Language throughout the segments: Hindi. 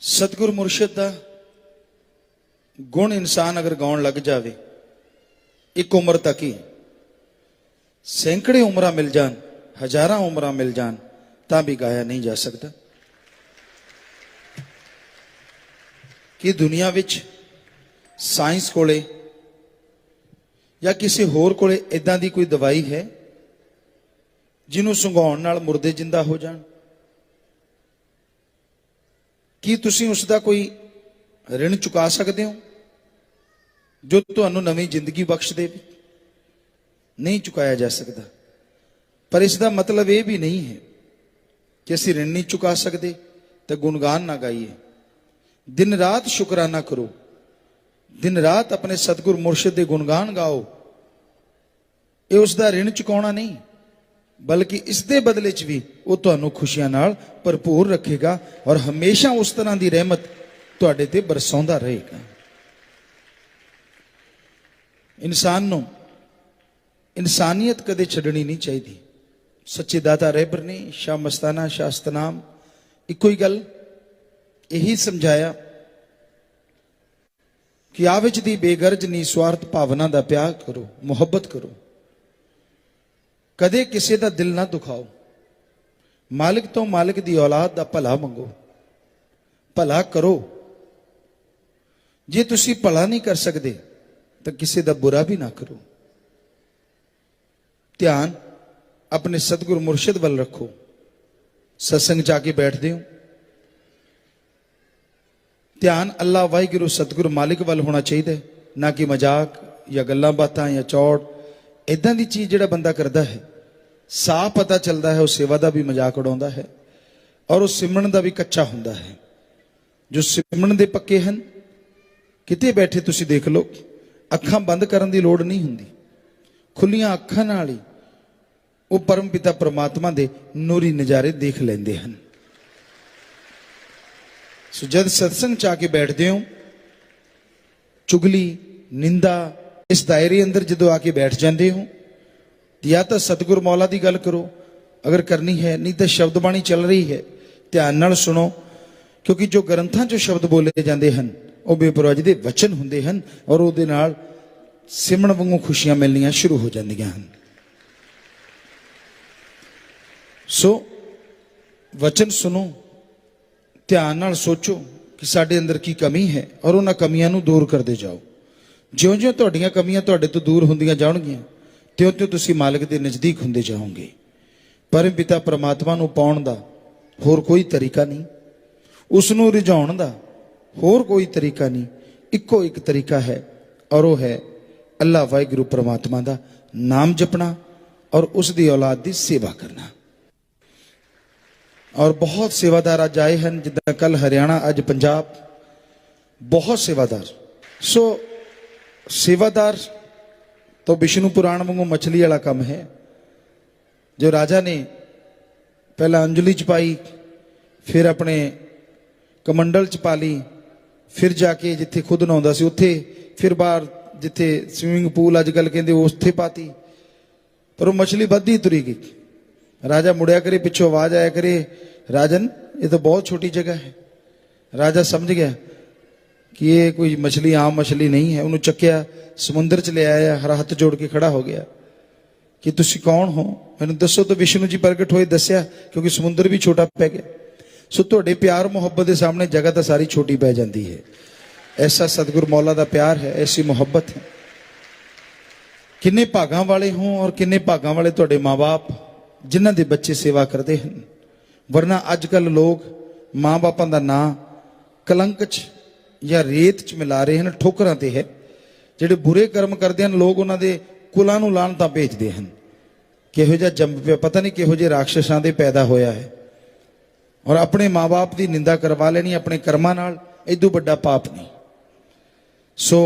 सतगुर मुर्शिद का गुण इंसान अगर गाउन लग जाए एक उम्र तक ही, सैकड़े उम्र मिल जान, हजारां उम्र मिल जान, तां भी गाया नहीं जा सकता। कि दुनिया विच साइंस कोले या किसी होर कोले इदां दी कोई दवाई है जिन्हों सुंघाउण नाल मुर्दे जिंदा हो जाण? की तुसीं उसका कोई ऋण चुका सकते हो जो तुहानूं नवीं जिंदगी बख्श दे? नहीं चुकाया जा सकता। पर इसका मतलब यह भी नहीं है कि असीं ऋण नहीं चुका सकते तो गुणगान ना गाइए। दिन रात शुकराना करो, दिन रात अपने सतगुर मुर्शिद के गुणगान गाओ। ये उसका ऋण चुकाउणा नहीं, बल्कि इसके बदले च भी वो तुहानूं खुशियां नाल भरपूर रखेगा और हमेशा उस तरह की रहमत तुहाडे ते बरसाउंदा रहेगा। इंसान नूं इंसानियत कदे छड्डनी नहीं चाहिए। सच्चे दाता रहबर ने शाह मस्ताना शाह सतनाम इको ही गल यही समझाया कि आविच दी बेगरज निस्वार्थ भावना का प्यार करो, मुहब्बत करो, कदे किसी का दिल ना दुखाओ। मालिक तो मालिक दी औलाद का भला मंगो, भला करो। जे तुसी भला नहीं कर सकते तो किसी का बुरा भी ना करो। ध्यान अपने सतगुर मुर्शिद वाल रखो। सत्संग जाके बैठते हो, ध्यान अल्लाह वाहिगुरु सतगुरु मालिक वाल होना चाहिए, ना कि मजाक या गल्लां बातां या चौड़। इदां दी चीज़ जिहड़ा बंदा करदा है, साफ पता चलता है उस सेवा का भी मजाक उड़ाउंदा है और उस सिमरन का भी कच्चा हुंदा है। जो सिमरन दे पक्के हैं, किते बैठे तुसीं देख लो, अखां बंद करन दी लोड़ नहीं हुंदी, खुलियां अखां नाल ही वो परम पिता परमात्मा दे नूरी नज़ारे देख लेंदे हन। सो जद सत्संग च आके बैठते हो, चुगली निंदा इस दायरे अंदर जो आके बैठ जाते हो, या तो सतगुर मौला की गल करो अगर करनी है, नहीं तो शब्द बाणी चल रही है, ध्यान नाल सुनो। क्योंकि जो ग्रंथां चो शब्द बोले जाते हैं वो बेपरवाह दे वचन हुंदे हन और उहदे नाल सिमरन वांगू खुशियां मिलनियां शुरू हो जांदियां हन। सो वचन सुनो, ध्यान नाल सोचो कि साडे अंदर की कमी है और उन्हां कमियां नूं दूर करते जाओ। ज्यों-ज्यों तुहाडीआं कमियां तुहाडे तो दूर हुंदियां जाणगीआं, त्यों-त्यों तुसीं मालिक दे नज़दीक हुंदे जाओगे। परम पिता परमात्मा नूं पाउण दा होर कोई तरीका नहीं, उसनूं रिझाउण दा होर कोई तरीका नहीं। इक्को एक तरीका है और वह है अल्लाह वाहिगुरू परमात्मा दा नाम जपना और उसकी औलाद की सेवा करना। और बहुत सेवादार अज आए हैं, जिदा कल हरियाणा अज पंजाब, बहुत सेवादार। सो सेवादार तो विष्णु पुराण वांगू मछली वाला काम है। जो राजा ने पहला अंजलि च पाई, फिर अपने कमंडल च पा ली, फिर जाके जिथे खुद नहाउंदा सी उत्थे, फिर बाहर जिथे स्विमिंग पूल अजकल कहते उत्थे पाती, पर वो मछली वधदी तुरी गई। राजा मुड़िया करे, पिछों आवाज आया करे, राजन ये तो बहुत छोटी जगह है। राजा समझ गया कि ये कोई मछली आम मछली नहीं है। उन्होंने चक्या, समुद्र च ले आया, हर हाथ जोड़ के खड़ा हो गया कि तुसी कौन हो, मैनूं दसो। तो विष्णु जी प्रगट होए, दस्या, क्योंकि समुद्र भी छोटा पै गया। सो तुहाडे प्यार मुहब्बत के सामने जगह तो सारी छोटी पै जाती है। ऐसा सतगुर मौला का प्यार है, ऐसी मुहब्बत है। किन्ने भागां वाले हों और किन्ने भागां वाले तुहाडे माँ बाप जिन्हां दे बच्चे सेवा करते हैं। वरना अजकल लोग माँ बापों का नाम कलंक च या रेत च मिला रहे हैं, ठोकरां ते है। जिहड़े बुरे कर्म करते हैं लोग उन्होंने कुलां नूं लाणतां भेजते हैं। किहो जिहा जंम पिया, पता नहीं किहो जिहे राक्षसां दे पैदा होया है। और अपने माँ बाप की निंदा करवा लेनी अपने कर्मां नाल, इदों वड्डा पाप नहीं। सो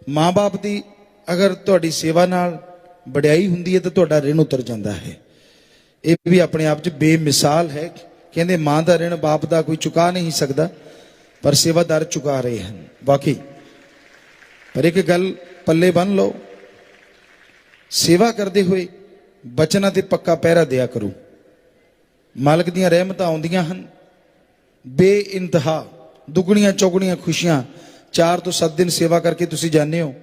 माँ बाप की अगर तुहाडी सेवा नाल वडियाई हुंदी है तो तुहाडा ऋण उतर जाता है। ये भी अपने आप च बेमिसाल है। कहते माँ का ऋण बाप का कोई चुका नहीं सकता, पर सेवादार चुका रहे हैं वाकई। पर एक गल पल्ले बन लो, सेवा करते हुए बचना ते पक्का पहरा दिया करो। मालिक दीयां रहमतां आउंदियां हन, बेइंतहा ਦੁੱਗਣੀਆਂ ਚੌਗਣੀਆਂ ਖੁਸ਼ੀਆਂ 4 ਤੋਂ 7 ਦਿਨ ਸੇਵਾ ਕਰਕੇ ਤੁਸੀਂ ਜਾਣਦੇ ਹੋ।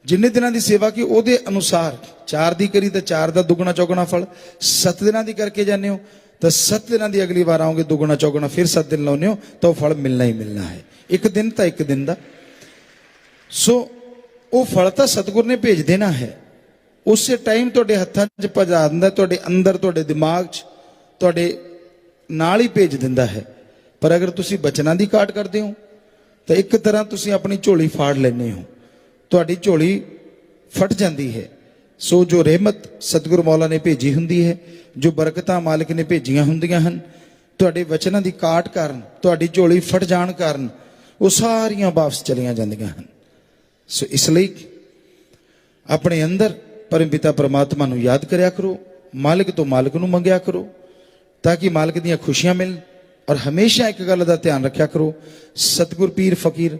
ਜਿੰਨੇ ਦਿਨਾਂ ਦੀ ਸੇਵਾ ਕੀ ਉਹਦੇ ਅਨੁਸਾਰ 4 ਦੀ ਕਰੀ ਤਾਂ 4 ਦਾ ਦੁੱਗਣਾ ਚੌਗਣਾ ਫਲ, 7 ਦਿਨਾਂ ਦੀ ਕਰਕੇ ਜਾਂਦੇ ਹੋ ਤਾਂ 7 ਦਿਨਾਂ ਦੀ ਅਗਲੀ ਵਾਰ ਆਓਗੇ ਦੁੱਗਣਾ ਚੌਗਣਾ, ਫਿਰ 7 ਦਿਨ ਲਾਉਂਦੇ ਹੋ ਤਾਂ ਉਹ ਫਲ ਮਿਲਣਾ ਹੀ ਮਿਲਣਾ ਹੈ। ਇੱਕ ਦਿਨ ਤਾਂ ਇੱਕ ਦਿਨ ਦਾ। ਸੋ ਉਹ ਫਲ ਤਾਂ ਸਤਿਗੁਰ ਨੇ ਭੇਜ ਦੇਣਾ ਹੈ, ਉਸੇ ਟਾਈਮ ਤੁਹਾਡੇ ਹੱਥਾਂ 'ਚ ਪਹੁੰਚਾ ਦਿੰਦਾ, ਤੁਹਾਡੇ ਅੰਦਰ, ਤੁਹਾਡੇ ਦਿਮਾਗ 'ਚ, ਤੁਹਾਡੇ ਨਾਲ ਹੀ ਭੇਜ ਦਿੰਦਾ ਹੈ। ਪਰ ਅਗਰ ਤੁਸੀਂ ਬਚਨਾਂ ਦੀ ਕਾਟ ਕਰਦੇ ਹੋ ਤਾਂ ਇੱਕ ਤਰ੍ਹਾਂ ਤੁਸੀਂ ਆਪਣੀ ਝੋਲੀ ਫਾੜ ਲੈਂਦੇ ਹੋ, ਤੁਹਾਡੀ ਝੋਲੀ ਫਟ ਜਾਂਦੀ ਹੈ। ਸੋ ਜੋ ਰਹਿਮਤ ਸਤਿਗੁਰ ਮੌਲਾ ਨੇ ਭੇਜੀ ਹੁੰਦੀ ਹੈ, ਜੋ ਬਰਕਤਾਂ ਮਾਲਕ ਨੇ ਭੇਜੀਆਂ ਹੁੰਦੀਆਂ ਹਨ, ਤੁਹਾਡੇ ਵਚਨਾਂ ਦੀ ਕਾਟ ਕਾਰਨ, ਤੁਹਾਡੀ ਝੋਲੀ ਫਟ ਜਾਣ ਕਾਰਨ ਉਹ ਸਾਰੀਆਂ ਵਾਪਸ ਚਲੀਆਂ ਜਾਂਦੀਆਂ ਹਨ। ਸੋ ਇਸ ਲਈ ਆਪਣੇ ਅੰਦਰ ਪਰਮ ਪਿਤਾ ਪਰਮਾਤਮਾ ਨੂੰ ਯਾਦ ਕਰਿਆ ਕਰੋ, ਮਾਲਕ ਤੋਂ ਮਾਲਕ ਨੂੰ ਮੰਗਿਆ ਕਰੋ ਤਾਂ ਕਿ ਮਾਲਕ ਦੀਆਂ ਖੁਸ਼ੀਆਂ ਮਿਲਣ। ਔਰ ਹਮੇਸ਼ਾ ਇੱਕ ਗੱਲ ਦਾ ਧਿਆਨ ਰੱਖਿਆ ਕਰੋ, ਸਤਿਗੁਰ ਪੀਰ ਫਕੀਰ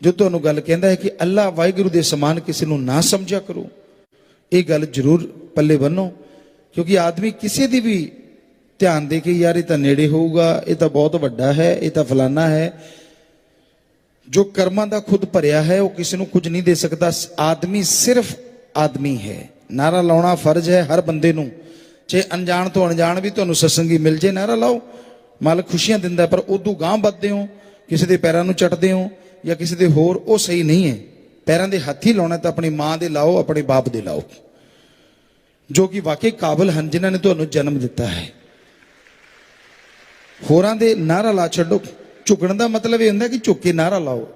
ਜੋ ਤੁਹਾਨੂੰ ਗੱਲ ਕਹਿੰਦਾ ਹੈ ਕਿ ਅੱਲਾ ਵਾਹਿਗੁਰੂ ਦੇ ਸਮਾਨ ਕਿਸੇ ਨੂੰ ਨਾ ਸਮਝਿਆ ਕਰੋ, ਇਹ ਗੱਲ ਜ਼ਰੂਰ ਪੱਲੇ ਬੰਨੋ। ਕਿਉਂਕਿ ਆਦਮੀ ਕਿਸੇ ਦੀ ਵੀ ਧਿਆਨ ਦੇ ਕੇ ਯਾਰ ਇਹ ਤਾਂ ਨੇੜੇ ਹੋਊਗਾ, ਇਹ ਤਾਂ ਬਹੁਤ ਵੱਡਾ ਹੈ, ਇਹ ਤਾਂ ਫਲਾਨਾ ਹੈ, ਜੋ ਕਰਮਾਂ ਦਾ ਖੁਦ ਭਰਿਆ ਹੈ ਉਹ ਕਿਸੇ ਨੂੰ ਕੁਝ ਨਹੀਂ ਦੇ ਸਕਦਾ। ਆਦਮੀ ਸਿਰਫ ਆਦਮੀ ਹੈ। ਨਾਰਾ ਲਾਉਣਾ ਫਰਜ਼ ਹੈ ਹਰ ਬੰਦੇ ਨੂੰ, ਚਾਹੇ ਅਣਜਾਣ ਤੋਂ ਅਣਜਾਣ ਵੀ ਤੁਹਾਨੂੰ ਸਤਸੰਗੀ ਮਿਲ ਜੇ, ਨਾਰਾ ਲਾਓ, ਮਾਲਕ ਖੁਸ਼ੀਆਂ ਦਿੰਦਾ। ਪਰ ਉਦੋਂ ਗਾਂਹ ਵੱਧਦੇ ਹੋ, ਕਿਸੇ ਦੇ ਪੈਰਾਂ ਨੂੰ ਚੱਟਦੇ ਹੋ ਜਾਂ ਕਿਸੇ ਦੇ ਹੋਰ, ਉਹ ਸਹੀ ਨਹੀਂ ਹੈ। ਪੈਰਾਂ ਦੇ ਹੱਥ ਹੀ ਲਾਉਣਾ ਤਾਂ ਆਪਣੀ ਮਾਂ ਦੇ ਲਾਓ, ਆਪਣੇ ਬਾਪ ਦੇ ਲਾਓ, ਜੋ ਕਿ ਵਾਕਈ ਕਾਬਿਲ ਹਨ, ਜਿਨ੍ਹਾਂ ਨੇ ਤੁਹਾਨੂੰ ਜਨਮ ਦਿੱਤਾ ਹੈ। ਹੋਰਾਂ ਦੇ ਨਾਰਾ ਲਾ ਛੱਡੋ। ਝੁਕਣ ਦਾ ਮਤਲਬ ਇਹ ਹੁੰਦਾ ਕਿ ਝੁੱਕ ਕੇ ਨਾਰਾ ਲਾਓ।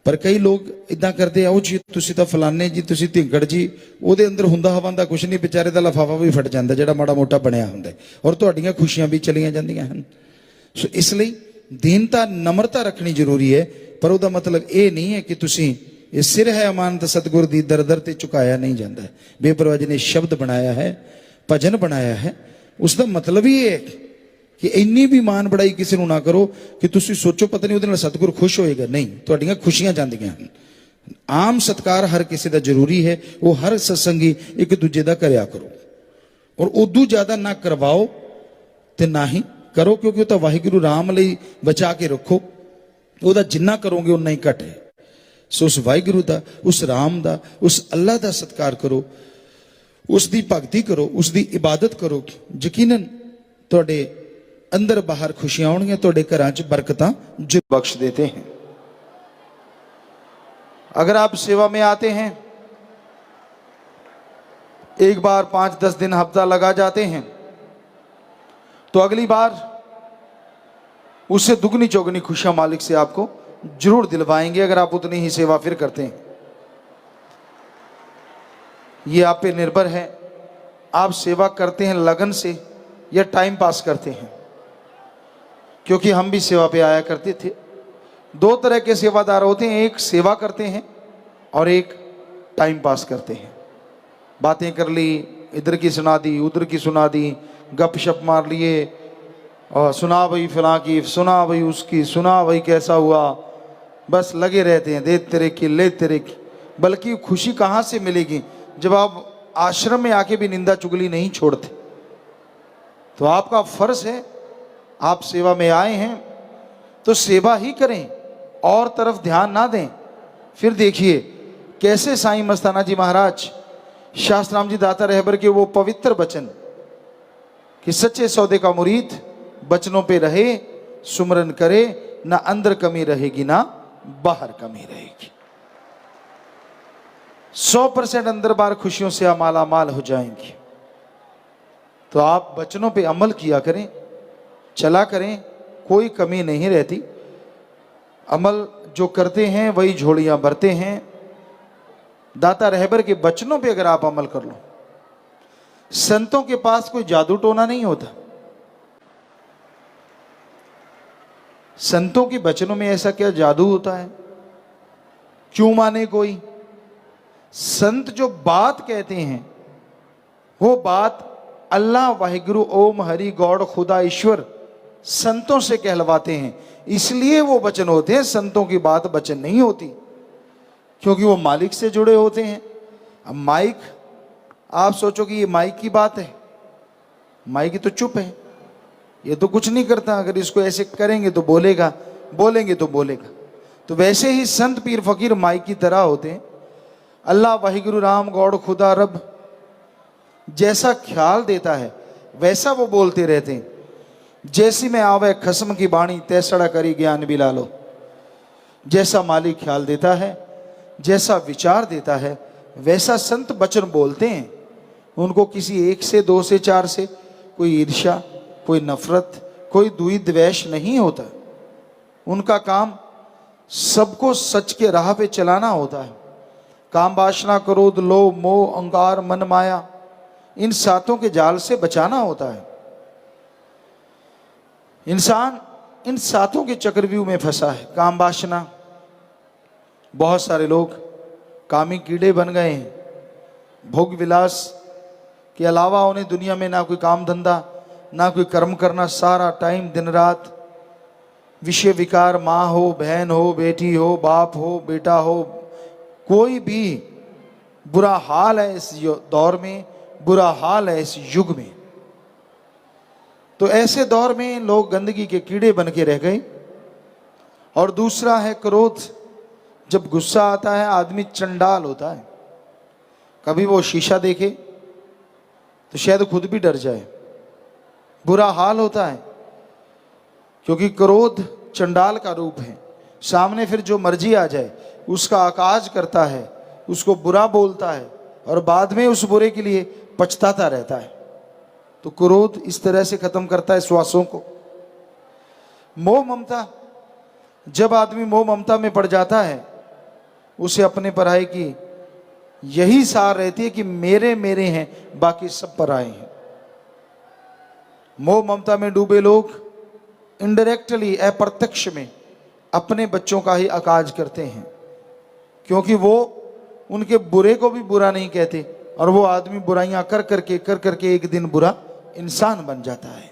ਪਰ ਕਈ ਲੋਕ ਇਦਾਂ ਕਰਦੇ ਆ, ਉਹ ਜੀ ਤੁਸੀਂ ਤਾਂ ਫਲਾਨੇ ਜੀ, ਤੁਸੀਂ ਢਿੰਗੜ ਜੀ, ਉਹਦੇ ਅੰਦਰ ਹੁੰਦਾ ਹਵਾਂਦਾ ਕੁਛ ਨਹੀਂ, ਵਿਚਾਰੇ ਦਾ ਲਫਾਫਾ ਵੀ ਫਟ ਜਾਂਦਾ ਜਿਹੜਾ ਮਾੜਾ ਮੋਟਾ ਬਣਿਆ ਹੁੰਦਾ, ਔਰ ਤੁਹਾਡੀਆਂ ਖੁਸ਼ੀਆਂ ਵੀ ਚਲੀਆਂ ਜਾਂਦੀਆਂ ਹਨ। ਸੋ ਇਸ ਲਈ ਦੀਨਤਾ, ਨਮਰਤਾ ਰੱਖਣੀ ਜ਼ਰੂਰੀ ਹੈ। ਪਰ ਉਹਦਾ ਮਤਲਬ ਇਹ ਨਹੀਂ ਹੈ ਕਿ ਤੁਸੀਂ ਇਹ ਸਿਰ ਹੈ ਅਮਾਨਤ ਸਤਿਗੁਰ ਦੀ, ਦਰ ਦਰ ਤੇ ਝੁਕਾਇਆ ਨਹੀਂ ਜਾਂਦਾ। ਬੇਪਰਵਾਹ ਜੀ ਨੇ ਸ਼ਬਦ ਬਣਾਇਆ ਹੈ, ਭਜਨ ਬਣਾਇਆ ਹੈ, ਉਸ ਦਾ ਮਤਲਬ ਹੀ ਇਹ ਹੈ ਕਿ ਇੰਨੀ ਵੀ ਮਾਨ ਬੜਾਈ ਕਿਸੇ ਨੂੰ ਨਾ ਕਰੋ ਕਿ ਤੁਸੀਂ ਸੋਚੋ ਪਤਾ ਨਹੀਂ ਉਹਦੇ ਨਾਲ ਸਤਿਗੁਰ ਖੁਸ਼ ਹੋਏਗਾ। ਨਹੀਂ, ਤੁਹਾਡੀਆਂ ਖੁਸ਼ੀਆਂ ਜਾਂਦੀਆਂ ਹਨ। ਆਮ ਸਤਕਾਰ ਹਰ ਕਿਸੇ ਦਾ ਜ਼ਰੂਰੀ ਹੈ, ਉਹ ਹਰ ਸਤਸੰਗੀ ਇੱਕ ਦੂਜੇ ਦਾ ਕਰਿਆ ਕਰੋ। ਔਰ ਉਦੋਂ ਜ਼ਿਆਦਾ ਨਾ ਕਰਵਾਓ ਤੇ ਨਾ ਹੀ ਕਰੋ, ਕਿਉਂਕਿ ਉਹ ਤਾਂ ਵਾਹਿਗੁਰੂ ਰਾਮ ਲਈ ਬਚਾ ਕੇ ਰੱਖੋ, ਉਹਦਾ ਜਿੰਨਾ ਕਰੋਗੇ ਉਨਾ ਹੀ ਘੱਟ ਹੈ। ਸੋ ਉਸ ਵਾਹਿਗੁਰੂ ਦਾ, ਉਸ ਰਾਮ ਦਾ, ਉਸ ਅੱਲਾ ਦਾ ਸਤਕਾਰ ਕਰੋ, ਉਸ ਦੀ ਭਗਤੀ ਕਰੋ, ਉਸ ਦੀ ਇਬਾਦਤ ਕਰੋ। ਯਕੀਨਨ ਤੁਹਾਡੇ अंदर बाहर खुशियां आउणगियां, तुहाडे घरां च बरकतां जो बख्श देते हैं। अगर आप सेवा में आते हैं, एक बार 5-10 दिन हफ्ता लगा जाते हैं, तो अगली बार उससे दुगनी चौगनी खुशियां मालिक से आपको जरूर दिलवाएंगे, अगर आप उतनी ही सेवा फिर करते हैं। ये आप पे निर्भर है, आप सेवा करते हैं लगन से या टाइम पास करते हैं। क्योंकि हम भी सेवा पे आया करते थे। 2 तरह के सेवादार होते हैं, एक सेवा करते हैं और एक टाइम पास करते हैं। बातें कर ली, इधर की सुना दी, उधर की सुना दी, गपशप मार लिए, और सुना भाई फलां की, सुना भाई उसकी, सुना भाई कैसा हुआ, बस लगे रहते हैं, दे तेरे की ले तेरे की। बल्कि खुशी कहाँ से मिलेगी जब आप आश्रम में आके भी निंदा चुगली नहीं छोड़ते। तो आपका फर्ज है, आप सेवा में आए हैं तो सेवा ही करें, और तरफ ध्यान ना दें। फिर देखिए कैसे साईं मस्ताना जी महाराज, शास्त्राम जी दाता रहबर के वो पवित्र वचन कि सच्चे सौदे का मुरीद बचनों पे रहे, सुमरन करे, ना अंदर कमी रहेगी ना बाहर कमी रहेगी। 100% अंदर बाहर खुशियों से माला माल हो जाएंगी। तो आप वचनों पे अमल किया करें, चला करें, कोई कमी नहीं रहती। अमल जो करते हैं वही झोलियां भरते हैं। दाता रहबर के वचनों पे अगर आप अमल कर लो, संतों के पास कोई जादू टोना नहीं होता। संतों के वचनों में ऐसा क्या जादू होता है, क्यों माने कोई? संत जो बात कहते हैं वो बात अल्लाह, वाहिगुरु, ओम, हरि, गॉड, खुदा, ईश्वर संतों से कहलवाते हैं, इसलिए वो वचन होते हैं। संतों की बात वचन नहीं होती, क्योंकि वो मालिक से जुड़े होते हैं। अब माइक, आप सोचो कि ये माइक की बात है, माइक तो चुप है, ये तो कुछ नहीं करता, अगर इसको ऐसे करेंगे तो बोलेगा, बोलेंगे तो बोलेगा। तो वैसे ही संत पीर फकीर माई की तरह होते हैं। अल्लाह वाहिगुरु राम गौड़ खुदा रब जैसा ख्याल देता है वैसा वो बोलते रहते हैं। जैसी में आवे खस्म की बाणी तैसड़ा करी ज्ञान बिला लो। जैसा मालिक ख्याल देता है, जैसा विचार देता है, वैसा संत वचन बोलते हैं। उनको किसी एक से, दो से, चार से कोई ईर्ष्या, कोई नफरत, कोई द्वेष द्वेष नहीं होता। उनका काम सबको सच के राह पे चलाना होता है। काम वासना, क्रोध, लोभ, मोह, अहंकार, मन माया, इन सातों के जाल से बचाना होता है। इंसान इन सातों के चक्रव्यूह में फंसा है। काम वासना, बहुत सारे लोग कामी कीड़े बन गए हैं। भोग विलास के अलावा उन्हें दुनिया में ना कोई काम धंधा, ना कोई कर्म करना, सारा टाइम दिन रात विषय विकार, माँ हो, बहन हो, बेटी हो, बाप हो, बेटा हो, कोई भी बुरा हाल है इस दौर में, बुरा हाल है इस युग में। तो ऐसे दौर में लोग गंदगी के कीड़े बन के रह गए। और दूसरा है क्रोध। जब गुस्सा आता है आदमी चंडाल होता है। कभी वो शीशा देखे तो शायद खुद भी डर जाए। बुरा हाल होता है, क्योंकि क्रोध चंडाल का रूप है। सामने फिर जो मर्जी आ जाए उसका आकाज करता है, उसको बुरा बोलता है और बाद में उस बुरे के लिए पछताता रहता है। तो क्रोध इस तरह से खत्म करता है श्वासों को। मोह ममता, जब आदमी मोह ममता में पड़ जाता है उसे अपने पराये की यही सार रहती है कि मेरे मेरे हैं, बाकी सब पराये हैं। मोह ममता में डूबे लोग इनडायरेक्टली, अप्रत्यक्ष में अपने बच्चों का ही आकाज करते हैं, क्योंकि वो उनके बुरे को भी बुरा नहीं कहते और वो आदमी बुराइयां कर करके एक दिन बुरा इंसान बन जाता है।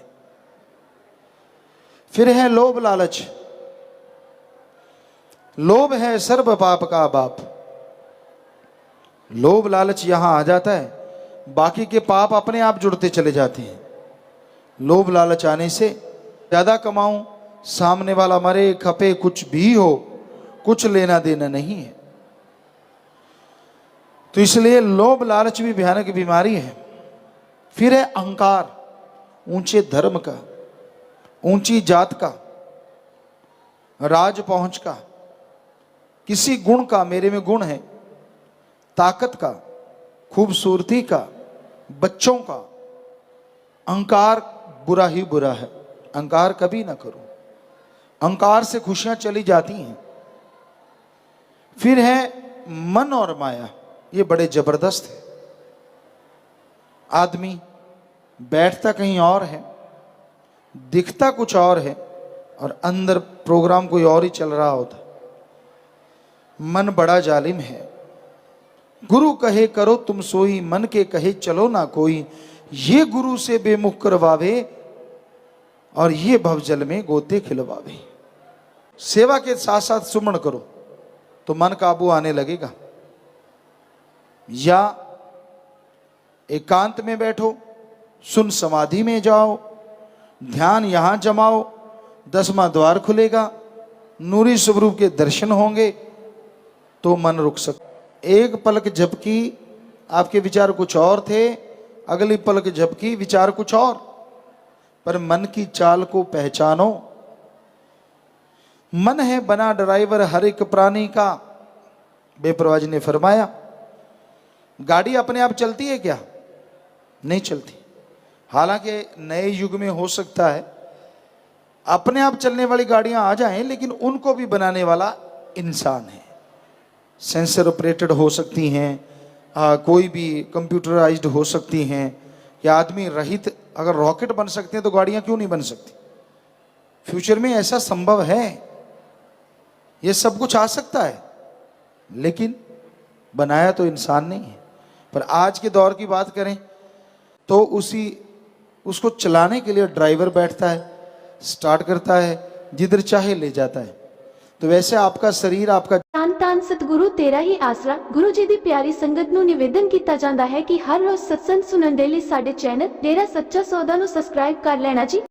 फिर है लोभ लालच। लोभ है सर्व पाप का बाप। लोभ लालच यहां आ जाता है, बाकी के पाप अपने आप जुड़ते चले जाते हैं। लोभ लालच आने से ज्यादा कमाऊं, सामने वाला मरे खपे, कुछ भी हो, कुछ लेना देना नहीं है। तो इसलिए लोभ लालच भी भयानक बीमारी है। फिर है अहंकार, ऊंचे धर्म का, ऊंची जात का, राज पहुंच का, किसी गुण का, मेरे में गुण है, ताकत का, खूबसूरती का, बच्चों का। अहंकार बुरा ही बुरा है। अहंकार कभी ना करो। अहंकार से खुशियां चली जाती हैं। फिर है मन और माया। ये बड़े जबरदस्त है। आदमी बैठता कहीं और है, दिखता कुछ और है और अंदर प्रोग्राम कोई और ही चल रहा होता। मन बड़ा जालिम है। गुरु कहे करो तुम सोई, मन के कहे चलो ना कोई। ये गुरु से बेमुख करवावे और ये भवजल में गोते खिलवावे। सेवा के साथ साथ सुमन करो तो मन काबू आने लगेगा। या एकांत में बैठो, सुन समाधि में जाओ, ध्यान यहां जमाओ, 10वां द्वार खुलेगा, नूरी स्वरूप के दर्शन होंगे तो मन रुक सकता। एक पलक झपकी आपके विचार कुछ और थे, अगली पलक झपकी विचार कुछ और। पर मन की चाल को पहचानो। मन है बना ड्राइवर हर एक प्राणी का। बेपरवाह जी ने फरमाया, गाड़ी अपने आप चलती है क्या? नहीं चलती। हालांकि नए युग में हो सकता है अपने आप चलने वाली गाड़ियां आ जाएं, लेकिन उनको भी बनाने वाला इंसान है। सेंसर ऑपरेटेड हो सकती हैं, कोई भी कंप्यूटराइज्ड हो सकती हैं, या आदमी रहित अगर रॉकेट बन सकते हैं तो गाड़ियां क्यों नहीं बन सकती? फ्यूचर में ऐसा संभव है, ये सब कुछ आ सकता है, लेकिन बनाया तो इंसान नहीं है। पर आज के दौर की बात करें तो उसको चलाने के लिए ड्राइवर बैठता है, स्टार्ट करता है, जिधर चाहे ले जाता है। तो वैसे आपका शरीर, आपका ਧੰਨ ਧੰਨ ਸਤਿਗੁਰੂ ਤੇਰਾ ਹੀ ਆਸਰਾ। ਗੁਰੂ ਜੀ ਦੀ ਪਿਆਰੀ ਸੰਗਤ ਨੂੰ ਨਿਵੇਦਨ ਕੀਤਾ ਜਾਂਦਾ ਹੈ ਕਿ ਹਰ ਰੋਜ਼ ਸਤਸੰਗ ਸੁਣਨ ਦੇ ਲਈ ਸਾਡੇ ਚੈਨਲ ਡੇਰਾ ਸੱਚਾ ਸੌਦਾ ਨੂੰ ਸਬਸਕ੍ਰਾਈਬ ਕਰ ਲੈਣਾ ਜੀ।